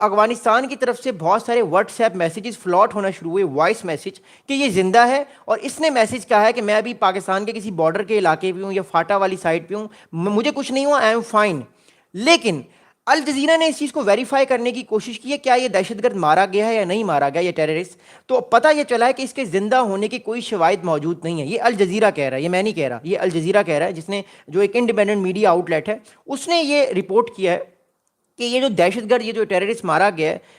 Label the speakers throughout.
Speaker 1: افغانستان کی طرف سے بہت سارے واٹس ایپ میسیجز فلاٹ ہونا شروع ہوئے، وائس میسیج، کہ یہ زندہ ہے، اور اس نے میسیج کہا ہے کہ میں ابھی پاکستان کے کسی بارڈر کے علاقے پہ ہوں یا فاٹا والی سائڈ پہ ہوں، مجھے کچھ نہیں ہوا، آئی ایم فائن. لیکن الجزیرہ نے اس چیز کو ویریفائی کرنے کی کوشش کی ہے، کیا یہ دہشت گرد مارا گیا ہے یا نہیں مارا گیا، یہ ٹیررسٹ. تو پتہ یہ چلا ہے کہ اس کے زندہ ہونے کی کوئی شواہد موجود نہیں ہے. یہ الجزیرہ کہہ رہا ہے، یہ میں نہیں کہہ رہا، یہ الجزیرہ کہہ رہا ہے، جس نے جو ایک انڈیپینڈنٹ میڈیا آؤٹ لیٹ ہے، اس نے یہ رپورٹ کیا ہے کہ یہ جو دہشت گرد، یہ جو ٹیررسٹ مارا گیا ہے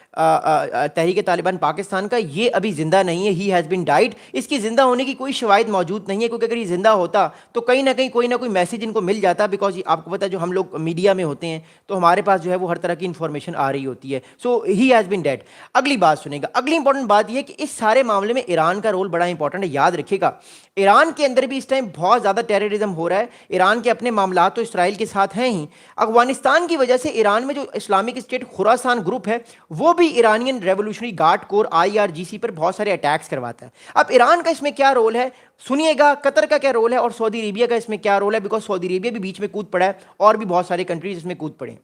Speaker 1: تحریک طالبان پاکستان کا، یہ ابھی زندہ نہیں ہے. He has been died. اس کی زندہ ہونے کی کوئی شواہد موجود نہیں ہے، کیونکہ اگر یہ زندہ ہوتا تو کہیں نہ کہیں کوئی نہ کوئی میسیج ان کو مل جاتا، بیکاز آپ کو پتہ ہے جو ہم لوگ میڈیا میں ہوتے ہیں تو ہمارے پاس جو ہے وہ ہر طرح کی انفارمیشن آ رہی ہوتی ہے. سو ہی ہیز بین ڈیڈ. اگلی بات سنیں گا. اگلی امپورٹنٹ بات یہ ہے کہ اس سارے معاملے میں ایران کا رول بڑا امپورٹنٹ ہے. یاد رکھے گا ایران کے اندر بھی اس ٹائم بہت زیادہ ٹیررزم ہو رہا ہے. ایران کے اپنے معاملات تو اسرائیل کے ساتھ ہیں ہی. افغانستان کی وجہ سے ایران میں جو اسلامک اسٹیٹ خراسان گروپ ہے وہ بھی ایرانین ریولوشنری گارڈ کور IRGC پر بہت سارے اٹیکس کرواتا ہے. اب ایران کا اس میں کیا رول ہے سنیے گا. قطر کا کیا رول ہے اور سعودی عربیہ کا اس میں کیا رول ہے، بیکاز سعودی عربیہ بھی بیچ میں کود پڑا ہے اور بھی بہت سارے کنٹریز اس میں کود پڑے ہیں.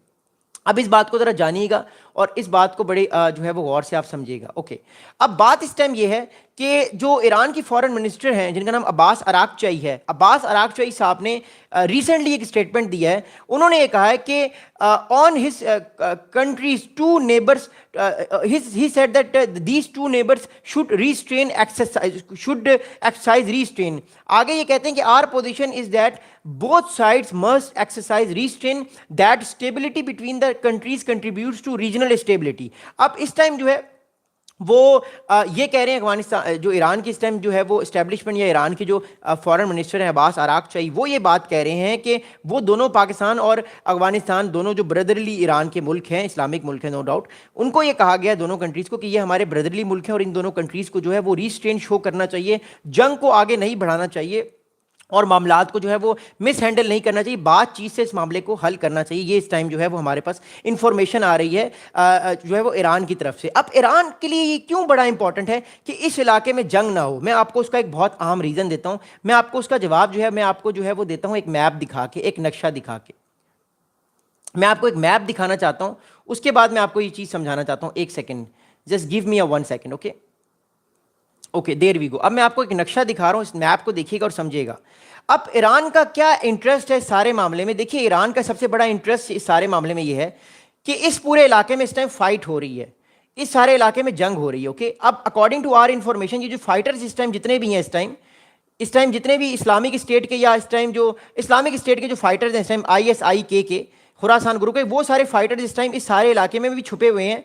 Speaker 1: اب اس بات کو ذرا جانیے گا اور اس بات کو بڑے جو ہے وہ غور سے آپ سمجھیے گا. اوکے، اب بات اس ٹائم یہ ہے کہ جو ایران کی فارن منسٹر ہیں جن کا نام عباس اراغچی ہے، عباس اراغچی صاحب نے ریسنٹلی ایک اسٹیٹمنٹ دیا ہے. انہوں نے یہ کہا ہے کہ on his countries to neighbours he said that these two neighbors should exercise restraint. آگے یہ کہتے ہیں کہ our position is that both sides must exercise restraint, that stability between the countries contributes to regional stability. اب اس time جو ہے وہ یہ کہہ رہے ہیں افغانستان جو ایران کی اس ٹائم جو ہے وہ اسٹیبلشمنٹ یا ایران کے جو فارن منسٹر ہیں عباس اراغچی، وہ یہ بات کہہ رہے ہیں کہ وہ دونوں پاکستان اور افغانستان دونوں جو بردرلی ایران کے ملک ہیں، اسلامک ملک ہیں نو ڈاؤٹ، ان کو یہ کہا گیا ہے دونوں کنٹریز کو کہ یہ ہمارے بردرلی ملک ہیں اور ان دونوں کنٹریز کو جو ہے وہ ریسٹرین شو کرنا چاہیے، جنگ کو آگے نہیں بڑھانا چاہیے اور معاملات کو جو ہے وہ مس ہینڈل نہیں کرنا چاہیے، بات چیت سے اس معاملے کو حل کرنا چاہیے. یہ اس ٹائم جو ہے وہ ہمارے پاس انفارمیشن آ رہی ہے جو ہے وہ ایران کی طرف سے. اب ایران کے لیے یہ کیوں بڑا امپورٹنٹ ہے کہ اس علاقے میں جنگ نہ ہو؟ میں آپ کو اس کا ایک بہت اہم ریزن دیتا ہوں. میں آپ کو اس کا جواب جو ہے میں آپ کو جو ہے وہ دیتا ہوں ایک میپ دکھا کے، ایک نقشہ دکھا کے. میں آپ کو ایک میپ دکھانا چاہتا ہوں، اس کے بعد میں آپ کو یہ چیز سمجھانا چاہتا ہوں. ایک second, just give me 1 second. Okay there we go. اب میں آپ کو ایک نقشہ دکھا رہا ہوں، اس میپ کو دیکھیے گا اور سمجھیے گا. اب ایران کا کیا انٹرسٹ ہے سارے معاملے میں؟ دیکھیے ایران کا سب سے بڑا انٹرسٹ اس سارے معاملے میں یہ ہے کہ اس پورے علاقے میں اس ٹائم فائٹ ہو رہی ہے، اس سارے علاقے میں جنگ ہو رہی ہے. اوکے، اب اکارڈنگ ٹو آر انفارمیشن یہ جو فائٹرز اس ٹائم جتنے بھی ہیں اس ٹائم جتنے بھی اسلامک اسٹیٹ کے یا اس ٹائم جو اسلامک اسٹیٹ کے جو فائٹرز ہیں اس ٹائم ISIK کے خراسان گروپ کے، وہ سارے فائٹرز اس ٹائم اس سارے علاقے میں بھی چھپے ہوئے ہیں،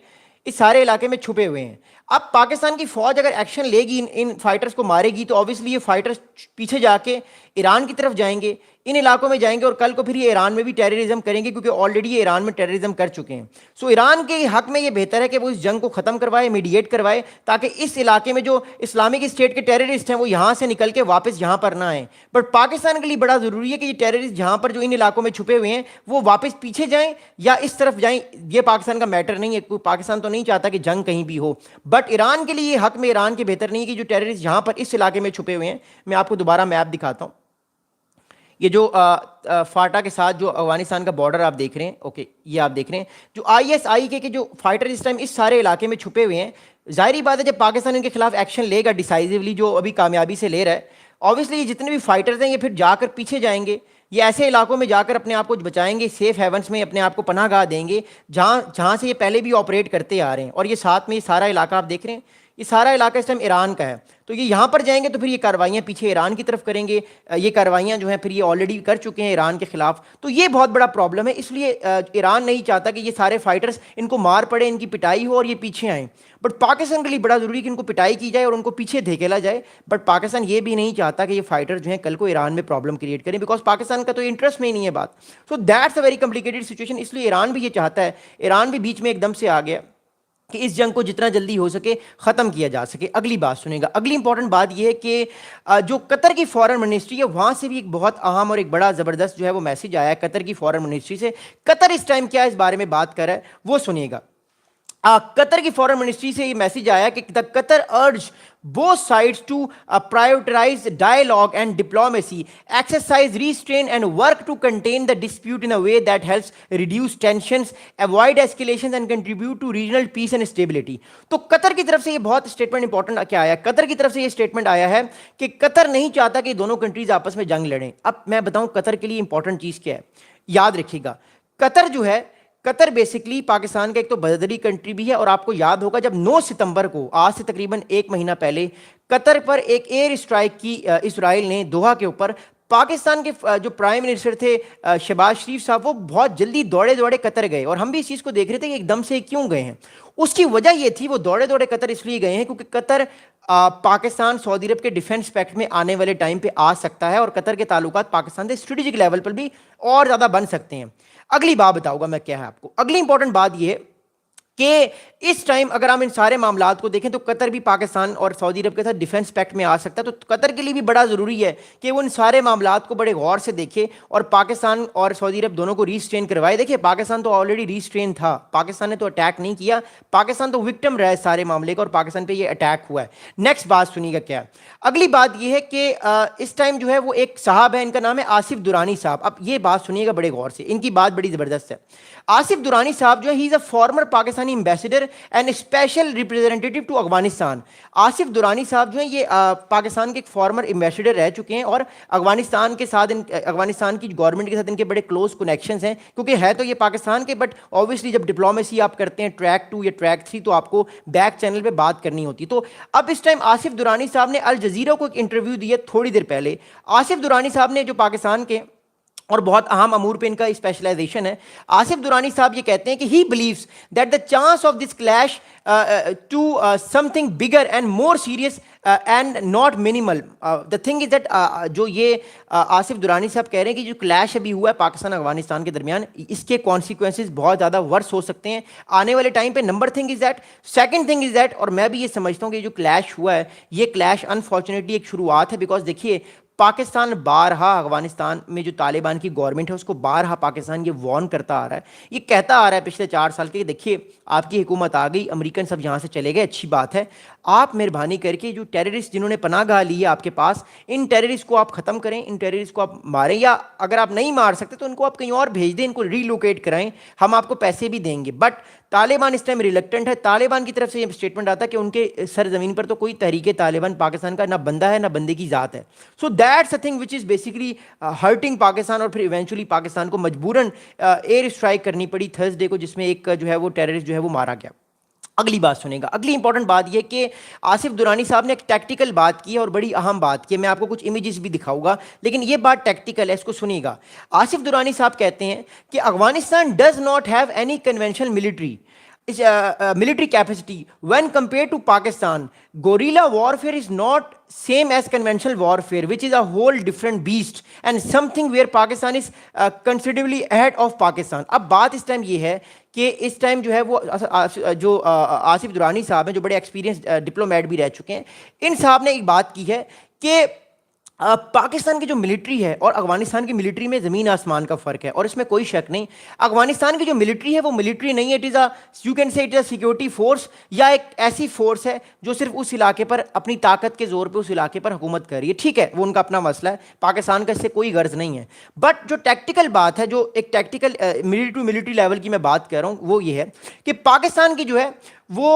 Speaker 1: اس سارے علاقے میں چھپے ہوئے ہیں. اب پاکستان کی فوج اگر ایکشن لے گی ان فائٹرز کو مارے گی تو اوبیسلی یہ فائٹرز پیچھے جا کے ایران کی طرف جائیں گے، ان علاقوں میں جائیں گے اور کل کو پھر یہ ایران میں بھی ٹیررزم کریں گے، کیونکہ آلریڈی یہ ایران میں ٹیررزم کر چکے ہیں. سو ایران کے حق میں یہ بہتر ہے کہ وہ اس جنگ کو ختم کروائے، میڈیٹ کروائے، تاکہ اس علاقے میں جو اسلامک اسٹیٹ کے ٹیررسٹ ہیں وہ یہاں سے نکل کے واپس یہاں پر نہ آئیں. بٹ پاکستان کے لیے بڑا ضروری ہے کہ یہ ٹیررسٹ جہاں پر جو ان علاقوں میں چھپے ہوئے ہیں وہ واپس پیچھے جائیں یا اس طرف جائیں. یہ پاکستان کا میٹر نہیں ہے، پاکستان تو نہیں چاہتا کہ جنگ کہیں بھی ہو، بٹ ایران کے لیے حق میں ایران کے بہتر نہیں ہے کہ جو ٹیررسٹ یہاں پر اس علاقے میں چھپے ہوئے ہیں. میں آپ کو دوبارہ میپ دکھاتا ہوں. یہ جو فاٹا کے ساتھ جو افغانستان کا بارڈر آپ دیکھ رہے ہیں، اوکے یہ آپ دیکھ رہے ہیں جو ISIK کے جو فائٹر اس ٹائم اس سارے علاقے میں چھپے ہوئے ہیں. ظاہری بات ہے جب پاکستان ان کے خلاف ایکشن لے گا ڈیسائزولی، جو ابھی کامیابی سے لے رہا ہے، اوبیسلی یہ جتنے بھی فائٹرز ہیں یہ پھر جا کر پیچھے جائیں گے، یہ ایسے علاقوں میں جا کر اپنے آپ کو بچائیں گے، سیف ہیونس میں اپنے آپ کو پناہ گاہ دیں گے جہاں سے یہ پہلے بھی آپریٹ کرتے آ رہے ہیں. اور یہ ساتھ میں یہ سارا علاقہ آپ دیکھ رہے ہیں، یہ سارا علاقہ اس ٹائم ایران کا ہے. تو یہ یہاں پر جائیں گے تو پھر یہ کارروائیاں پیچھے ایران کی طرف کریں گے. یہ کارروائیاں جو ہیں پھر یہ آلریڈی کر چکے ہیں ایران کے خلاف. تو یہ بہت بڑا پرابلم ہے، اس لیے ایران نہیں چاہتا کہ یہ سارے فائٹرز ان کو مار پڑے، ان کی پٹائی ہو اور یہ پیچھے آئیں. بٹ پاکستان کے لیے بڑا ضروری ہے کہ ان کو پٹائی کی جائے اور ان کو پیچھے دھکیلا جائے. بٹ پاکستان یہ بھی نہیں چاہتا کہ یہ فائٹر جو ہیں کل کو ایران میں پرابلم کریٹ کریں، بیکاز پاکستان کا تو انٹرسٹ میں ہی نہیں ہے بات. So that's a very complicated situation. اس لیے ایران بھی یہ چاہتا ہے، ایران بھی بیچ میں ایک دم سے آ گیا کہ اس جنگ کو جتنا جلدی ہو سکے ختم کیا جا سکے. اگلی بات سنیں گا. اگلی امپورٹنٹ بات یہ ہے کہ جو قطر کی فارن منسٹری ہے وہاں سے بھی ایک بہت اہم اور ایک بڑا زبردست جو ہے وہ میسج آیا ہے قطر کی فارن منسٹری سے. قطر اس ٹائم کیا اس بارے میں بات کر رہا ہے وہ سنیے گا. قطر کی فورن منسٹری سے یہ میسج آیا کہ دا قطر ارج both sides to prioritize dialogue and diplomacy, exercise restraint and work to contain the dispute in a way that helps reduce tensions, avoid escalations and contribute to regional peace and stability. تو قطر کی طرف سے یہ بہت statement important کیا آیا، قطر کی طرف سے یہ اسٹیٹمنٹ آیا ہے کہ قطر نہیں چاہتا کہ دونوں کنٹریز آپس میں جنگ لڑیں. اب میں بتاؤں قطر کے لیے امپورٹنٹ چیز کیا ہے، یاد رکھیے گا. قطر جو ہے، قطر بیسکلی پاکستان کا ایک تو بدری کنٹری بھی ہے، اور آپ کو یاد ہوگا جب 9 ستمبر کو، آج سے تقریباً 1 مہینہ پہلے، قطر پر ایک ایئر اسٹرائک کی اسرائیل نے دوحہ کے اوپر. پاکستان کے جو پرائم منسٹر تھے شہباز شریف صاحب، وہ بہت جلدی دوڑے قطر گئے، اور ہم بھی اس چیز کو دیکھ رہے تھے کہ ایک دم سے کیوں گئے ہیں. اس کی وجہ یہ تھی، وہ دوڑے قطر اس لیے گئے ہیں کیونکہ قطر پاکستان سعودی عرب کے ڈیفنس پیکٹ میں آنے والے ٹائم پہ آ سکتا ہے، اور قطر کے تعلقات پاکستان سے اسٹریٹجک لیول پر بھی اور زیادہ بن سکتے ہیں. اگلی بات بتاؤں گا میں کیا ہے آپ کو. اگلی امپورٹنٹ بات یہ ہے کہ اس ٹائم اگر ہم ان سارے معاملات کو دیکھیں تو قطر بھی پاکستان اور سعودی عرب کے ساتھ ڈیفنس پیکٹ میں آ سکتا ہے. تو قطر کے لیے بھی بڑا ضروری ہے کہ وہ ان سارے معاملات کو بڑے غور سے دیکھے اور پاکستان اور سعودی عرب دونوں کو ریسٹرین کروائے. دیکھیں پاکستان تو آلریڈی ریسٹرین تھا، پاکستان نے تو اٹیک نہیں کیا، پاکستان تو وکٹم رہا ہے سارے معاملے کا، اور پاکستان پہ یہ اٹیک ہوا ہے. نیکسٹ بات سنیے گا کیا ہے. اگلی بات یہ ہے کہ اس ٹائم جو ہے وہ ایک صاحب ہے، ان کا نام ہے آصف درانی صاحب. اب یہ بات سنیے گا بڑے غور سے، ان کی بات بڑی زبردست ہے. آصف درانی صاحب جو ہے، he is a former Pakistani ambassador and special representative to Afghanistan. Asif Durrani صاحب جو ہیں یہ پاکستان کے ایک فارمر ایمبیسڈر رہ چکے ہیں، اور افغانستان کے ساتھ افغانستان کی گورنمنٹ کے ساتھ ان کے بڑے کلوز کنیکشنز ہیں، کیونکہ ہے تو یہ پاکستان کے، بٹ اوبیسلی جب ڈپلومیسی آپ کرتے ہیں ٹریک 2 یا ٹریک 3 تو آپ کو بیک چینل پہ بات کرنی ہوتی. تو اب اس ٹائم آصف درانی صاحب نے الجزیرہ کو ایک انٹرویو دیا تھوڑی دیر پہلے. آصف درانی صاحب نے، جو پاکستان کے اور بہت اہم امور پہ ان کا اسپیشلائزیشن ہے، آصف درانی صاحب یہ کہتے ہیں کہ he believes that the chance of this clash to something bigger and more serious and not minimal. The thing is that, جو یہ آصف درانی صاحب کہہ رہے ہیں کہ جو کلیش ابھی ہوا ہے پاکستان افغانستان کے درمیان، اس کے کانسیکوینسز بہت زیادہ ورس ہو سکتے ہیں آنے والے ٹائم پہ. Number thing is that, second thing is that, اور میں بھی یہ سمجھتا ہوں کہ جو کلیش ہوا ہے، یہ کلیش انفارچونیٹلی ایک شروعات ہے. بیکاز دیکھیے پاکستان بارہا افغانستان میں جو طالبان کی گورنمنٹ ہے اس کو بارہا پاکستان یہ وارن کرتا آ رہا ہے، یہ کہتا آ رہا ہے پچھلے 4 سال کے، دیکھیے آپ کی حکومت آ گئی، امریکن سب یہاں سے چلے گئے، اچھی بات ہے، آپ مہربانی کر کے جو ٹیررسٹ جنہوں نے پناہ گاہ لی ہے آپ کے پاس، ان ٹیررسٹ کو آپ ختم کریں، ان ٹیررسٹ کو آپ ماریں، یا اگر آپ نہیں مار سکتے تو ان کو آپ کہیں اور بھیج دیں، ان کو ری لوکیٹ کرائیں، ہم آپ کو پیسے بھی دیں گے. بٹ طالبان اس ٹائم ریلیکٹنٹ ہے. طالبان کی طرف سے یہ اسٹیٹمنٹ آتا ہے کہ ان کے سرزمین پر تو کوئی تحریک طالبان پاکستان کا نہ بندہ ہے نہ بندے کی ذات ہے. سو that's a thing which is basically hurting Pakistan, اور پھر ایونچولی پاکستان کو مجبوراً ایئر اسٹرائک کرنی پڑی تھرسڈے کو، جس میں ایک جو ہے وہ ٹیررسٹ جو ہے وہ مارا گیا. اگلی بات سنیں گا. اگلی امپورٹنٹ بات یہ کہ آصف درانی صاحب نے ایک ٹیکٹیکل بات کی ہے اور بڑی اہم بات کی ہے. میں آپ کو کچھ امیجز بھی دکھاؤں گا، لیکن یہ بات ٹیکٹیکل ہے، اس کو سنیے گا. آصف درانی صاحب کہتے ہیں کہ Afghanistan does not have any conventional military capacity when compared to Pakistan. Guerrilla warfare is not same as conventional warfare, which is a whole different beast and something where Pakistan is considerably ahead of Pakistan. اب بات اس time یہ ہے کہ اس time جو ہے وہ جو آصف درانی صاحب ہیں، جو بڑے ایکسپیرینس ڈپلومیٹ بھی رہ چکے ہیں، ان صاحب نے ایک بات کی ہے کہ پاکستان کی جو ملٹری ہے اور افغانستان کی ملٹری میں زمین آسمان کا فرق ہے، اور اس میں کوئی شک نہیں. افغانستان کی جو ملٹری ہے وہ ملٹری نہیں ہے، it is a, you can say it is a security force, یا ایک ایسی فورس ہے جو صرف اس علاقے پر اپنی طاقت کے زور پہ اس علاقے پر حکومت کر رہی ہے. ٹھیک ہے، وہ ان کا اپنا مسئلہ ہے، پاکستان کا اس سے کوئی غرض نہیں ہے. بٹ جو ٹیکٹیکل بات ہے، جو ایک tactical military to military level کی میں بات کر رہا ہوں، وہ یہ ہے کہ پاکستان کی جو ہے وہ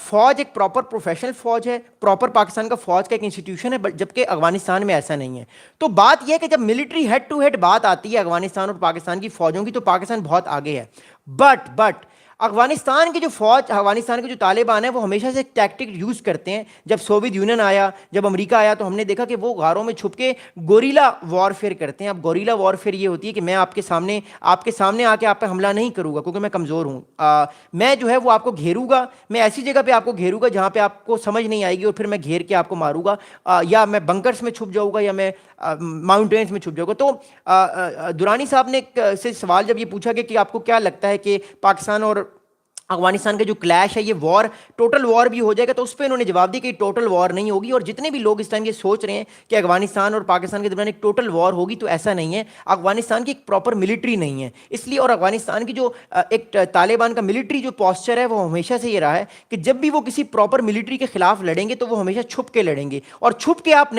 Speaker 1: فوج ایک پراپر پروفیشنل فوج ہے، پراپر پاکستان کا فوج کا ایک انسٹیٹیوشن ہے، جبکہ افغانستان میں ایسا نہیں ہے. تو بات یہ ہے کہ جب ملٹری ہیڈ ٹو ہیڈ بات آتی ہے افغانستان اور پاکستان کی فوجوں کی، تو پاکستان بہت آگے ہے. بٹ افغانستان کی جو فوج، افغانستان کے جو طالبان ہیں، وہ ہمیشہ سے ایک ٹیکٹک یوز کرتے ہیں. جب سوویت یونین آیا، جب امریکہ آیا، تو ہم نے دیکھا کہ وہ غاروں میں چھپ کے گوریلا وارفیئر کرتے ہیں. اب گوریلا وارفیئر یہ ہوتی ہے کہ میں آپ کے سامنے آ کے آپ پہ حملہ نہیں کروں گا کیونکہ میں کمزور ہوں، میں جو ہے وہ آپ کو گھیروں گا، میں ایسی جگہ پہ آپ کو گھیروں گا جہاں پہ آپ کو سمجھ نہیں آئے گی، اور پھر میں گھیر کے آپ کو ماروں گا، یا میں بنکرس میں چھپ جاؤں گا، یا میں ماؤنٹینس میں چھپ جاؤں گا. تو درانی صاحب نے سے سوال جب یہ پوچھا کہ آپ کو کیا لگتا ہے کہ پاکستان اور افغانستان کا جو کلیش ہے یہ وار ٹوٹل وار بھی ہو جائے گا، تو اس پہ انہوں نے جواب دیا کہ ٹوٹل وار نہیں ہوگی. اور جتنے بھی لوگ اس ٹائم یہ سوچ رہے ہیں کہ افغانستان اور پاکستان کے درمیان ایک ٹوٹل وار ہوگی، تو ایسا نہیں ہے. افغانستان کی ایک پراپر ملٹری نہیں ہے اس لیے، اور افغانستان کی جو ایک طالبان کا ملٹری جو پوسچر ہے وہ ہمیشہ سے یہ رہا ہے کہ جب بھی وہ کسی پراپر ملٹری کے خلاف لڑیں گے تو وہ ہمیشہ چھپ کے لڑیں گے، اور چھپ کے آپ نہیں